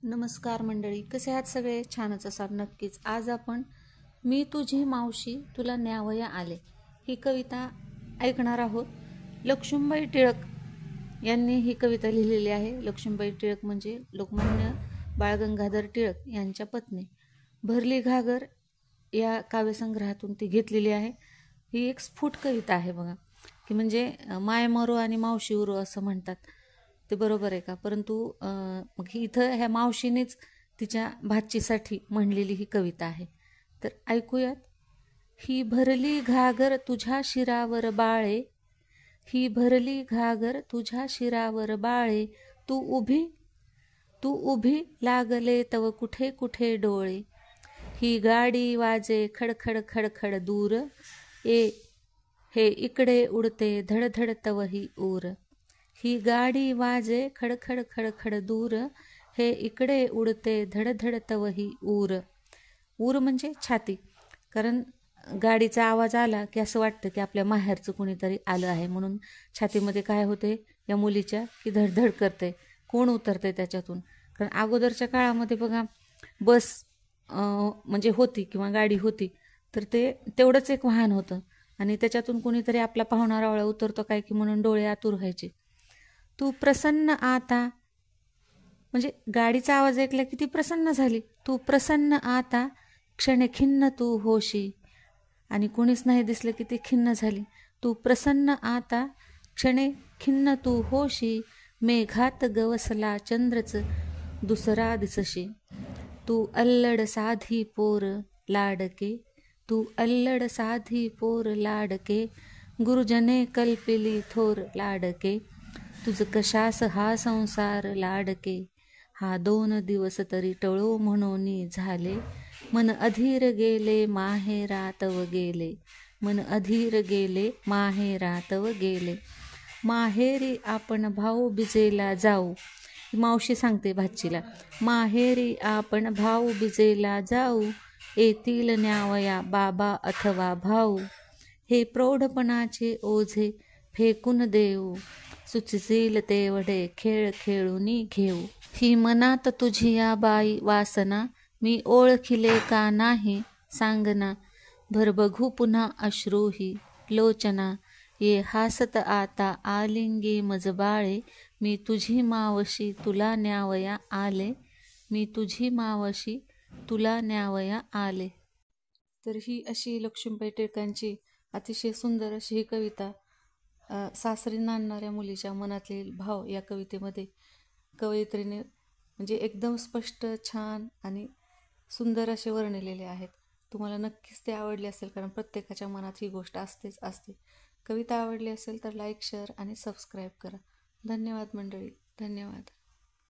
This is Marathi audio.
नमस्कार मंडळी, कसे आहात सगळे? छानच असाल नक्कीच. आज आपण मी तुझी मावशी तुला न्यावया आले ही कविता ऐकणार आहोत. लक्ष्मीबाई टिळक यांनी ही कविता लिहिलेली आहे. लक्ष्मीबाई टिळक म्हणजे लोकमान्य बाळ गंगाधर टिळक यांच्या पत्नी. भरली घागर या काव्यसंग्रहातून ती घेतलेली आहे. ही एक स्फुट कविता आहे बघा, की म्हणजे माय मरो आणि मावशी उरो असं म्हणतात. ते बरोबर आहे का? परंतु मग इथं ह्या मावशीनेच तिच्या भाचीसाठी म्हणलेली ही कविता आहे. तर ऐकूयात. ही भरली घागर तुझ्या शिरावर बाळे, ही भरली घागर तुझ्या शिरावर बाळे, तू उभी लागले तव कुठे कुठे डोळे. ही गाडी वाजे खडखड खडखड दूर, हे इकडे उडते धडधड तव ही ऊर. ही गाडी वाजे खडखड खडखड दूर, हे इकडे उडते धडधड तव ही ऊर. ऊर म्हणजे छाती, कारण गाडीचा आवाज आला की असं वाटतं की आपल्या माहेरचं कुणीतरी आलं आहे, म्हणून छातीमध्ये काय होते या मुलीच्या की धडधड करते, कोण उतरते त्याच्यातून. कारण अगोदरच्या काळामध्ये बघा बस म्हणजे होती किंवा गाडी होती, तर ते तेवढंच एक वाहन होतं आणि त्याच्यातून कुणीतरी आपला पाहुणा रावळा उतरतो काय की म्हणून डोळे आतुर व्हायचे. तू प्रसन्न आता, म्हणजे गाडीचा आवाज ऐकला की ती प्रसन्न झाली. तू प्रसन्न आता क्षणे खिन्न तू होशी, आणि कोणीच नाही दिसलं की ती खिन्न झाली. तू प्रसन्न आता क्षणे खिन्न तू होशी, मेघात गवसला चंद्रच दुसरा दिसशी. तू अल्लड साधी पोर लाडके, तू अल्लड साधी पोर लाडके, गुरुजने कल्पिली थोर लाडके. तुझ कशास हा संसार लाडके, हा 2 दिवस तरी टळो म्हणून झाले. मन अधीर गेले माहेरातव गेले, मन अधीर गेले माहेरातव गेले. माहेरी आपण भाऊ बिजेला जाऊ, मावशी सांगते भाचीला, माहेरी आपण भाऊ बिजेला जाऊ, येतील न्यावया बाबा अथवा भाऊ. हे प्रौढपणाचे ओझे फेकून देऊ, सुचतील तेवढे खेळ खेळूनी घेऊ. ही मनात तुझी या बाई वासना, मी ओळखिले का नाही सांगना. भर बघू पुन्हा अश्रू ही लोचना, ये हासत आता आलिंगी मज बाळे. मी तुझी मावशी तुला न्यावया आले, मी तुझी मावशी तुला न्यावया आले. तर ही अशी लक्ष्मीबाई टिळकांची अतिशय सुंदर अशी ही कविता सासरी नांदणाऱ्या मुलीच्या मनातले भाव या कवितेमध्ये कवयित्रीने म्हणजे एकदम स्पष्ट, छान आणि सुंदर असे वर्णिलेले आहेत. तुम्हाला नक्कीच ते आवडले असेल, कारण प्रत्येकाच्या मनात ही गोष्ट असते. कविता आवडली असेल तर लाईक, शेअर आणि सबस्क्राईब करा. धन्यवाद मंडळी, धन्यवाद.